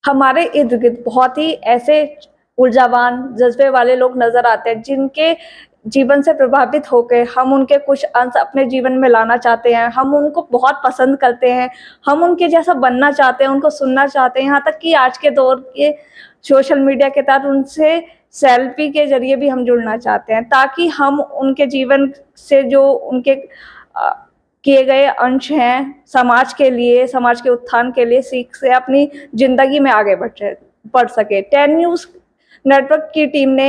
हमारे इर्द-गिर्द बहुत ही ऐसे ऊर्जावान, जज़्बे वाले लोग नज़र आते हैं, जिनके जीवन से प्रभावित होके हम उनके कुछ अंश अपने जीवन में लाना चाहते हैं। हम उनको बहुत पसंद करते हैं, हम उनके जैसा बनना चाहते हैं, उनको सुनना चाहते हैं, यहाँ तक कि आज के दौर के सोशल मीडिया के तहत उनसे सेल्फी के ज़रिए भी हम जुड़ना चाहते हैं, ताकि हम उनके जीवन से जो उनके अ, किए गए अंश हैं, समाज के लिए, समाज के उत्थान के लिए सीख से अपनी ज़िंदगी में आगे बढ़ सकें। 10 न्यूज़ नेटवर्क की टीम ने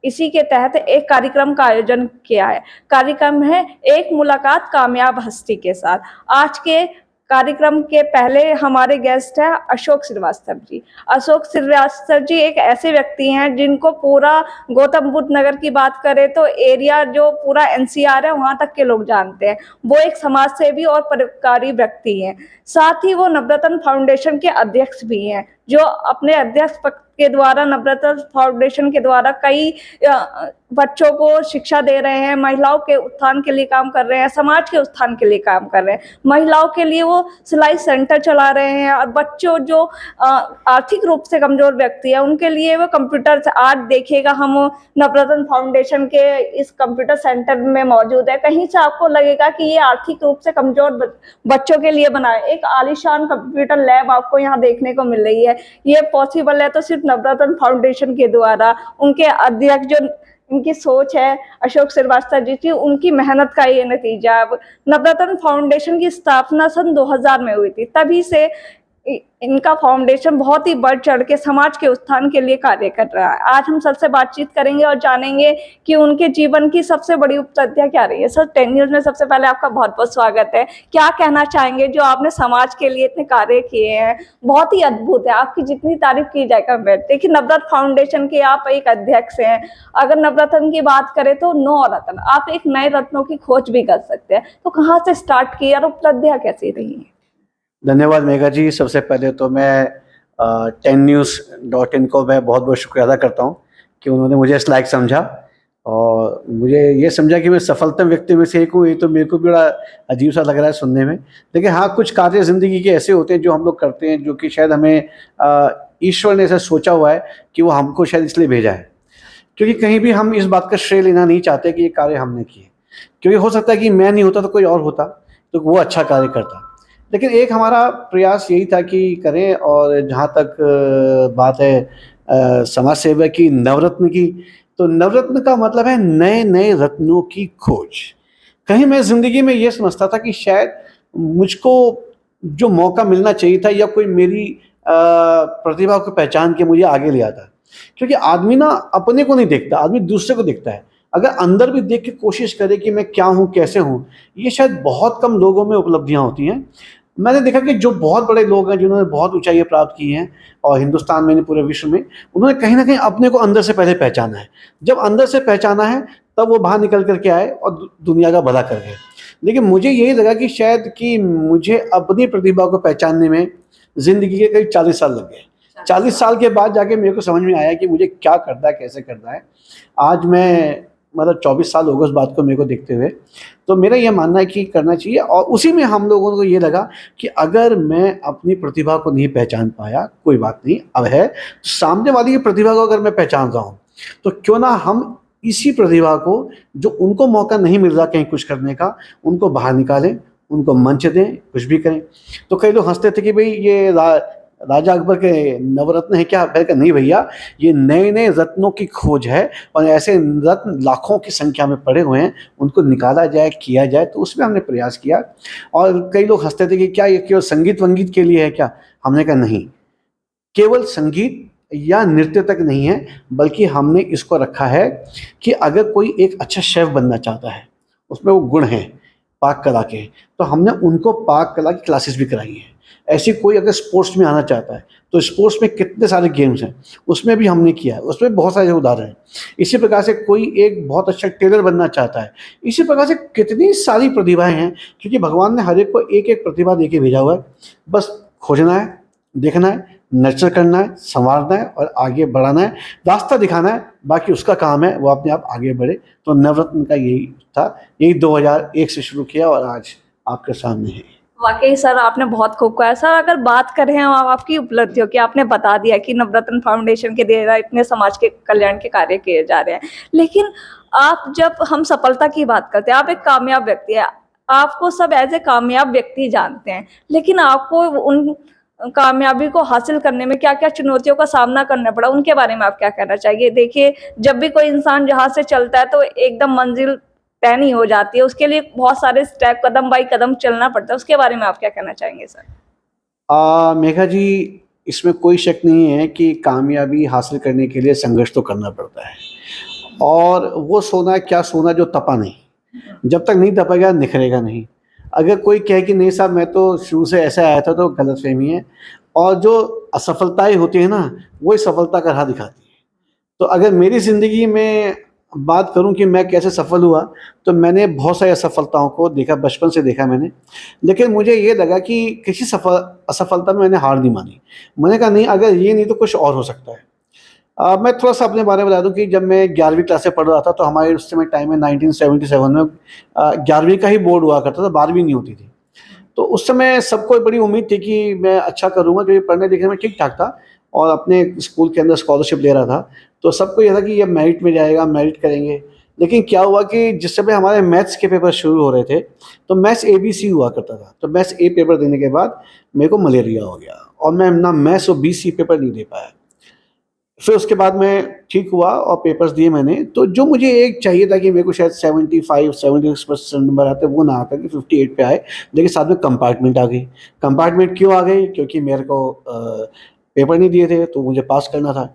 इसी के तहत एक कार्यक्रम का आयोजन किया है। कार्यक्रम है एक मुलाकात कामयाब हस्ती के साथ। आज के कार्यक्रम के पहले हमारे गेस्ट हैं अशोक श्रीवास्तव जी। अशोक श्रीवास्तव जी एक ऐसे व्यक्ति हैं जिनको पूरा गौतम बुद्ध नगर की बात करें तो एरिया जो पूरा एनसीआर है वहाँ तक के लोग जानते हैं। वो एक समाज सेवी और परोपकारी व्यक्ति हैं। साथ ही वो नवरत्न फाउंडेशन के अध्यक्ष भी हैं, जो अपने अध्यक्ष पद के द्वारा नवरत्न फाउंडेशन के द्वारा कई बच्चों को शिक्षा दे रहे हैं, महिलाओं के उत्थान के लिए काम कर रहे हैं, समाज के उत्थान के लिए काम कर रहे हैं। महिलाओं के लिए वो सिलाई सेंटर चला रहे हैं और बच्चों जो आर्थिक रूप से कमज़ोर व्यक्ति है उनके लिए वो कंप्यूटर से आज देखिएगा हम नवरत्न फाउंडेशन के इस कंप्यूटर सेंटर में मौजूद है। कहीं से आपको लगेगा कि ये आर्थिक रूप से कमज़ोर बच्चों के लिए बना है। एक आलीशान कंप्यूटर लैब आपको यहाँ देखने को मिल रही है। ये पॉसिबल है तो सिर्फ नवरत्न फाउंडेशन के द्वारा। उनके अध्यक्ष जो इनकी सोच है अशोक श्रीवास्तव जी की, उनकी मेहनत का ये नतीजा है। नवरत्न फाउंडेशन की स्थापना सन 2000 में हुई थी। तभी से इनका फाउंडेशन बहुत ही बढ़ चढ़ के समाज के उत्थान के लिए कार्य कर रहा है। आज हम सर से बातचीत करेंगे और जानेंगे कि उनके जीवन की सबसे बड़ी उपलब्धियां क्या रही है। सर, 10 न्यूज़ में सबसे पहले आपका बहुत बहुत स्वागत है। क्या कहना चाहेंगे जो आपने समाज के लिए इतने कार्य किए हैं? बहुत ही अद्भुत है, आपकी जितनी तारीफ की जाए कम है। देखिए, नवरत्न फाउंडेशन के आप एक अध्यक्ष हैं। अगर नवरत्न की बात करें तो 9 रत्न, आप एक नए रत्नों की खोज भी कर सकते हैं। तो कहाँ से स्टार्ट की और उपलब्धियां कैसी रही हैं? धन्यवाद मेघा जी। सबसे पहले तो मैं 10news.in को मैं बहुत बहुत शुक्रिया अदा करता हूँ कि उन्होंने मुझे इस लायक समझा और मुझे ये समझा कि मैं सफलतम व्यक्ति में से एक हूँ। ये तो मेरे को भी बड़ा अजीब सा लग रहा है सुनने में, लेकिन हाँ, कुछ कार्य ज़िंदगी के ऐसे होते हैं जो हम लोग करते हैं, जो कि शायद हमें ईश्वर ने ऐसा सोचा हुआ है कि वो हमको शायद इसलिए भेजा है, क्योंकि कहीं भी हम इस बात का श्रेय लेना नहीं चाहते कि ये कार्य हमने किए, क्योंकि हो सकता है कि मैं नहीं होता तो कोई और होता तो वो अच्छा कार्य करता। लेकिन एक हमारा प्रयास यही था कि करें। और जहाँ तक बात है समाज सेवा की, नवरत्न की, तो नवरत्न का मतलब है नए नए रत्नों की खोज। कहीं मैं ज़िंदगी में ये समझता था कि शायद मुझको जो मौका मिलना चाहिए था या कोई मेरी प्रतिभा को पहचान के मुझे आगे ले आता, क्योंकि आदमी ना अपने को नहीं देखता, आदमी दूसरे को देखता है। अगर अंदर भी देख के कोशिश करे कि मैं क्या हूँ, कैसे हूँ, ये शायद बहुत कम लोगों में उपलब्धियाँ होती हैं। मैंने देखा कि जो बहुत बड़े लोग हैं, जिन्होंने बहुत ऊंचाइयाँ प्राप्त की हैं और हिंदुस्तान में नहीं पूरे विश्व में, उन्होंने कहीं ना कहीं अपने को अंदर से पहले पहचाना है। जब अंदर से पहचाना है तब वो बाहर निकल करके आए और दुनिया का भला कर गए। लेकिन मुझे यही लगा कि शायद कि मुझे अपनी प्रतिभा को पहचानने में ज़िंदगी के करीब 40 साल लग गए। 40 साल के बाद जाके मेरे को समझ में आया कि मुझे क्या करना है, कैसे करना है। आज मैं मतलब 24 साल हो गए उस बात को मेरे को देखते हुए। तो मेरा ये मानना है कि करना चाहिए। और उसी में हम लोगों को ये लगा कि अगर मैं अपनी प्रतिभा को नहीं पहचान पाया, कोई बात नहीं, अब है सामने वाली की प्रतिभा को अगर मैं पहचान रहा हूँ, तो क्यों ना हम इसी प्रतिभा को, जो उनको मौका नहीं मिल रहा कहीं कुछ करने का, उनको बाहर निकालें, उनको मंच दें, कुछ भी करें। तो कई लोग हंसते थे कि भाई ये राजा अकबर के नवरत्न है क्या? मैंने कहा नहीं भैया, ये नए नए रत्नों की खोज है और ऐसे रत्न लाखों की संख्या में पड़े हुए हैं, उनको निकाला जाए, किया जाए। तो उसमें हमने प्रयास किया। और कई लोग हंसते थे कि क्या ये केवल संगीत वंगीत के लिए है क्या? हमने कहा नहीं, केवल संगीत या नृत्य तक नहीं है, बल्कि हमने इसको रखा है कि अगर कोई एक अच्छा शेफ बनना चाहता है, उसमें वो गुण हैं पाक कला के, तो हमने उनको पाक कला की क्लासेस भी कराई हैं। ऐसी कोई अगर स्पोर्ट्स में आना चाहता है, तो स्पोर्ट्स में कितने सारे गेम्स हैं, उसमें भी हमने किया है, उसमें बहुत सारे उदाहरण हैं। इसी प्रकार से कोई एक बहुत अच्छा टेलर बनना चाहता है, इसी प्रकार से कितनी सारी प्रतिभाएं हैं, क्योंकि भगवान ने हर एक को एक एक प्रतिभा दे के भेजा हुआ है। बस खोजना है, देखना है, नर्चर करना है, संवारना है और आगे बढ़ाना है, रास्ता दिखाना है, बाकी उसका काम है, वो अपने आप आगे बढ़े। तो नवरत्न का यही था, यही 2001 से शुरू किया और आज आपके सामने है। वाक़ई सर आपने बहुत खूब कहा। सर अगर बात करें हम आपकी उपलब्धियों की, आपने बता दिया कि नवरत्न फाउंडेशन के द्वारा इतने समाज के कल्याण के कार्य किए जा रहे हैं। लेकिन आप जब हम सफलता की बात करते हैं, आप एक कामयाब व्यक्ति हैं, आपको सब एज़ ए कामयाब व्यक्ति जानते हैं। लेकिन आपको उन कामयाबी को हासिल करने में क्या-क्या चुनौतियों का सामना करना पड़ा, उनके बारे में आप क्या कहना चाहेंगे? देखिए, जब भी कोई इंसान जहाँ से चलता है तो एकदम मंज़िल तय नहीं हो जाती है, उसके लिए बहुत सारे स्टेप कदम बाई कदम चलना पड़ता है, उसके बारे में आप क्या कहना चाहेंगे सर? मेघा जी, इसमें कोई शक नहीं है कि कामयाबी हासिल करने के लिए संघर्ष तो करना पड़ता है, और वो सोना क्या सोना जो तपा नहीं, जब तक नहीं तपाएगा निखरेगा नहीं। अगर कोई कहे कि नहीं साहब मैं तो शुरू से ऐसा आया था, तो गलतफ़हमी है, और जो असफलताएँ होती हैं ना, वही सफलता का राह दिखाती है। तो अगर मेरी ज़िंदगी में बात करूँ कि मैं कैसे सफल हुआ, तो मैंने बहुत सारी असफलताओं को देखा, बचपन से देखा मैंने। लेकिन मुझे ये लगा कि किसी असफलता में मैंने हार नहीं मानी। मैंने कहा नहीं, अगर ये नहीं तो कुछ और हो सकता है। मैं थोड़ा-सा अपने बारे में बता दूँ कि जब मैं 11वीं क्लास से पढ़ रहा था, तो हमारे उस समय टाइम में 1977 में 11वीं का ही बोर्ड हुआ करता था, 12वीं नहीं होती थी। तो उस समय सबको बड़ी उम्मीद थी कि मैं अच्छा करूँगा, क्योंकि पढ़ने-लिखने में ठीक-ठाक था और अपने स्कूल के अंदर स्कॉलरशिप ले रहा था। तो सबको ये था कि ये मेरिट में जाएगा, मेरिट करेंगे। लेकिन क्या हुआ कि जिस समय हमारे मैथ्स के पेपर शुरू हो रहे थे, तो मैथ्स एबीसी हुआ करता था। तो मैथ्स ए पेपर देने के बाद मेरे को मलेरिया हो गया और मैं ना मैथ्स और बीसी पेपर नहीं दे पाया। फिर उसके बाद मैं ठीक हुआ और पेपर्स दिए मैंने, तो जो मुझे एक चाहिए था कि मेरे को शायद 75-76% नंबर आते, वो ना आकर के 58 पे आए, लेकिन साथ में कंपार्टमेंट आ गई। कंपार्टमेंट क्यों आ गई? क्योंकि मेरे को पेपर नहीं दिए थे, तो मुझे पास करना था।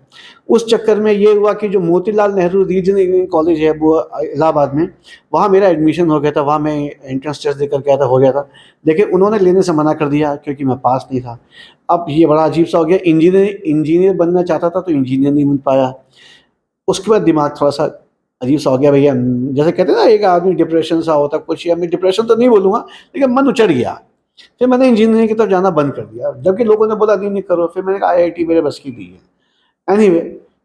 उस चक्कर में ये हुआ कि जो Motilal Nehru regional engineering college है, वो इलाहाबाद में, वहाँ मेरा एडमिशन हो गया था, वहाँ मैं एंट्रेंस टेस्ट देकर के आया था, हो गया था। लेकिन उन्होंने लेने से मना कर दिया क्योंकि मैं पास नहीं था। अब ये बड़ा अजीब-सा हो गया, इंजीनियर बनना चाहता था, तो इंजीनियर नहीं बन पाया। उसके बाद दिमाग थोड़ा-सा अजीब-सा हो गया भैया, जैसे कहते हैं ना एक आदमी डिप्रेशन सा होता है कुछ, या मैं डिप्रेशन तो नहीं बोलूँगा, लेकिन मन उचट गया। फिर मैंने इंजीनियरिंग की तरफ जाना बंद कर दिया, जबकि लोगों ने बोला नहीं-नहीं करो, फिर मैंने कहा आईआईटी मेरे बस की नहीं है। एनीवे,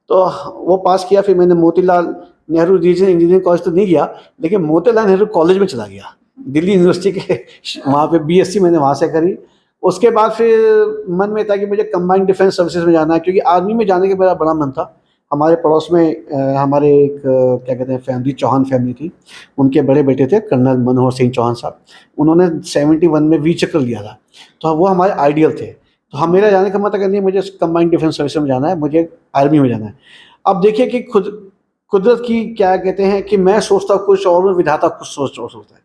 तो वो पास किया, फिर मैंने Motilal Nehru regional engineering college तो नहीं गया, लेकिन मोतीलाल नेहरू कॉलेज में चला गया, दिल्ली यूनिवर्सिटी के वहाँ पे बीएससी मैंने वहाँ से करी। उसके बाद फिर मन में था कि मुझे कंबाइंड डिफेंस सर्विसेज में जाना है, क्योंकि आर्मी में जाने का मेरा बड़ा मन था। हमारे पड़ोस में हमारे एक क्या कहते हैं फैमिली, चौहान फैमिली थी, उनके बड़े बेटे थे कर्नल मनोहर सिंह चौहान साहब, उन्होंने 71 में वीर चक्र लिया था, तो वो हमारे आइडियल थे। तो हम मेरा जाने का मतलब नहीं, मुझे कंबाइंड डिफेंस सर्विस में जाना है, मुझे आर्मी में जाना है। अब देखिए कि कुदरत की क्या कहते हैं कि मैं सोचता कुछ और विधाता कुछ सोचता है।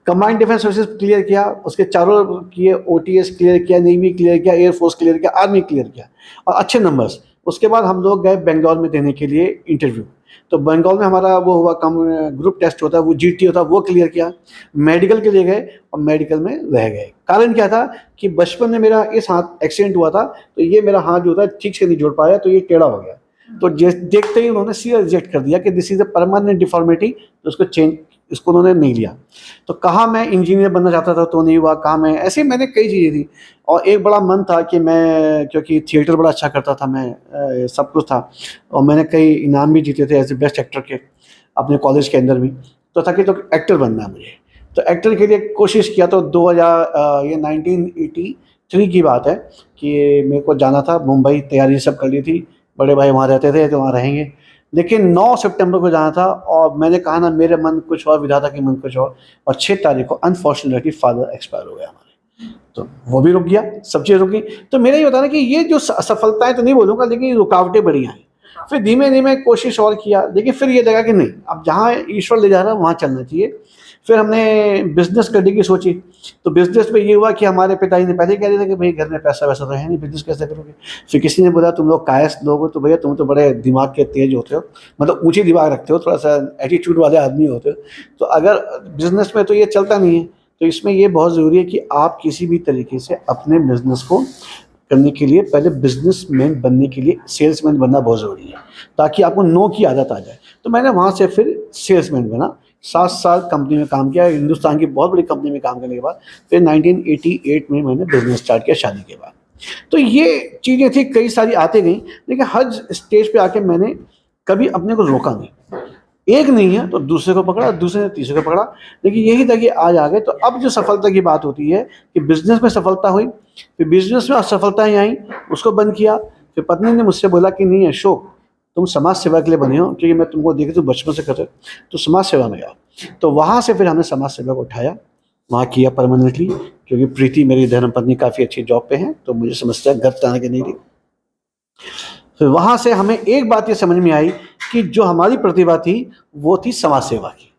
कंबाइंड डिफेंस सर्विसेज क्लियर किया, उसके चारों किए, ओटीएस क्लियर किया, नेवी क्लियर किया, एयरफोर्स क्लियर किया, आर्मी क्लियर किया और अच्छे नंबर्स। उसके बाद हम लोग गए बेंगलौर में देने के लिए इंटरव्यू। तो बंगाल में हमारा वो हुआ, कम ग्रुप टेस्ट होता है, वो जीटी होता है, वो क्लियर किया। मेडिकल के लिए गए और मेडिकल में रह गए। कारण क्या था कि बचपन में मेरा इस हाथ एक्सीडेंट हुआ था, तो ये मेरा हाथ जो था ठीक से नहीं जोड़ पाया, तो ये टेढ़ा हो गया। तो देखते ही उन्होंने सीधा रिजेक्ट कर दिया कि this is a permanent deformity, तो उसको चेंज, इसको उन्होंने नहीं लिया। तो कहाँ मैं इंजीनियर बनना चाहता था तो नहीं हुआ, कहाँ मैं ऐसे ही, मैंने कई चीज़ें थी। और एक बड़ा मन था कि मैं, क्योंकि थिएटर बड़ा अच्छा करता था मैं, सब कुछ था, और मैंने कई इनाम भी जीते थे एज ए बेस्ट एक्टर के अपने कॉलेज के अंदर भी। तो था कि तो एक्टर बनना है मुझे, तो एक्टर के लिए कोशिश किया। तो 2000 ये 1983 की बात है कि मेरे को जाना था मुंबई, तैयारी सब कर ली थी, बड़े भाई वहाँ रहते थे तो वहाँ रहेंगे। लेकिन 9 सितंबर को जाना था और मैंने कहा ना, मेरे मन कुछ और, विधाता की मन कुछ और 6 तारीख को अनफॉर्चुनेटली फादर एक्सपायर हो गए हमारे। तो वो भी रुक गया, सब चीज़ रुक गई। तो मेरा ये होता है ना कि ये जो असफलताएँ तो नहीं बोलूँगा, लेकिन रुकावटें बड़ी आई। फिर धीमे-धीमे कोशिश और किया, लेकिन फिर ये लगा कि नहीं, अब जहाँ ईश्वर ले जा रहा है वहाँ चलना चाहिए। फिर हमने बिज़नेस करने की सोची, तो बिज़नेस में ये हुआ कि हमारे पिताजी ने पहले कह दिया था कि भई घर में पैसा-वैसा तो है नहीं, बिज़नेस कैसे करोगे? फिर किसी ने बोला तुम लोग कायस्थ लोग हो, तो भैया तुम तो बड़े दिमाग के तेज होते हो, मतलब ऊँची दिमाग रखते हो, थोड़ा-सा एटीट्यूड वाले आदमी होते हो, तो अगर बिज़नेस में तो ये चलता नहीं है। तो इसमें ये बहुत ज़रूरी है कि आप किसी भी तरीके से अपने बिज़नेस को करने के लिए पहले बिज़नेसमैन बनने के लिए सेल्समैन बनना बहुत ज़रूरी है, ताकि आपको नो की आदत आ जाए। तो मैंने वहाँ से फिर सेल्समैन बना, 7 साल कंपनी में काम किया, हिंदुस्तान की बहुत बड़ी कंपनी में काम करने के बाद फिर 1988 में मैंने बिज़नेस स्टार्ट किया शादी के बाद। तो ये चीज़ें थी, कई सारी आती गईं, लेकिन हर स्टेज पे आके मैंने कभी अपने को रोका नहीं। एक नहीं है तो दूसरे को पकड़ा, दूसरे ने तीसरे को पकड़ा, लेकिन यही था कि आज आ गए। तो अब जो सफलता की बात होती है कि बिजनेस में सफलता हुई, फिर बिजनेस में असफलताएं आई, उसको बंद किया। फिर पत्नी ने मुझसे बोला कि नहीं अशोक, तुम समाज सेवा के लिए बने हो, क्योंकि मैं तुमको देखी तो बचपन से कर रहे, तो समाज सेवा में गया। तो वहाँ से फिर हमने समाज सेवा को उठाया, वहाँ किया परमानेंटली, क्योंकि प्रीति मेरी धर्मपत्नी काफ़ी अच्छी जॉब पे हैं, तो मुझे समस्या घर जाने की नहीं रही। फिर वहाँ से हमें एक बात ये समझ में आई कि जो हमारी प्रतिभा थी वो थी समाज सेवा की।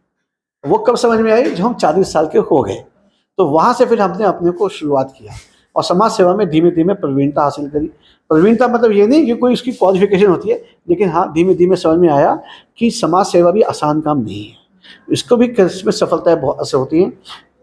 वो कब समझ में आई? जब हम 40 साल के हो गए, तो वहाँ से फिर हमने अपने को शुरुआत किया और समाज सेवा में धीमे धीमे प्रवीणता हासिल करी। प्रवीणता मतलब ये नहीं कि कोई उसकी क्वालिफिकेशन होती है, लेकिन हाँ धीमे धीमे समझ में आया कि समाज सेवा भी आसान काम नहीं है, इसको भी इसमें सफलताएं बहुत ऐसे होती हैं।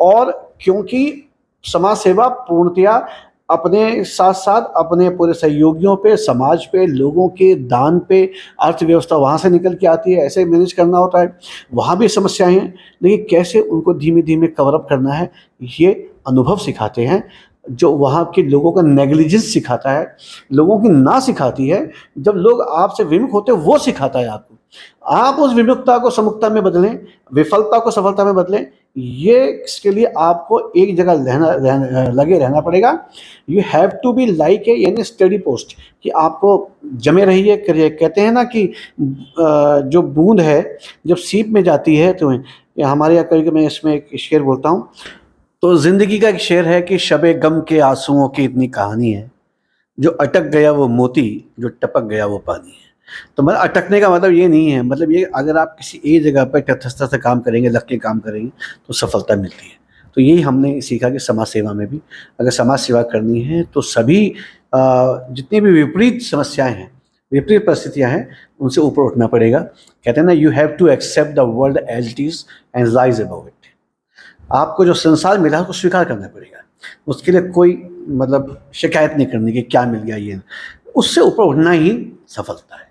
और क्योंकि समाज सेवा पूर्णतया अपने साथ साथ अपने पूरे सहयोगियों पे, समाज पे, लोगों के दान पे, अर्थव्यवस्था वहाँ से निकल के आती है, ऐसे मैनेज करना होता है। वहाँ भी समस्याएं हैं, लेकिन कैसे उनको धीमे धीमे कवर अप करना है ये अनुभव सिखाते हैं। जो वहाँ के लोगों का नेग्लिजेंस सिखाता है, लोगों की ना सिखाती है, जब लोग आपसे विमुख होते हैं वो सिखाता है आपको। आप उस विमुखता को समुखता में बदलें, विफलता को सफलता में बदलें। ये इसके लिए आपको एक जगह लगे रहना पड़ेगा। You have to be like a यानी स्टडी पोस्ट, कि आपको जमे रहिए, करिए। कहते हैं ना कि जो बूंद है जब सीप में जाती है, तो हमारे यहाँ कभी मैं इसमें एक शेर बोलता हूँ। तो जिंदगी का एक शेर है कि शबे गम के आंसुओं की इतनी कहानी है, जो अटक गया वो मोती, जो टपक गया वो पानी है। तो मतलब अटकने का मतलब ये नहीं है, मतलब ये अगर आप किसी एक जगह पर तटस्थता से काम करेंगे, लग के काम करेंगे, तो सफलता मिलती है। तो यही हमने सीखा कि समाज सेवा में भी अगर समाज सेवा करनी है तो सभी जितनी भी विपरीत समस्याएं हैं, विपरीत परिस्थितियां हैं, उनसे ऊपर उठना पड़ेगा। कहते हैं ना, you have to accept the world as it is and rise above it. आपको जो संसार मिला है उसको स्वीकार करना पड़ेगा, उसके लिए कोई मतलब शिकायत नहीं करनी कि क्या मिल गया, ये उससे ऊपर उठना ही सफलता है।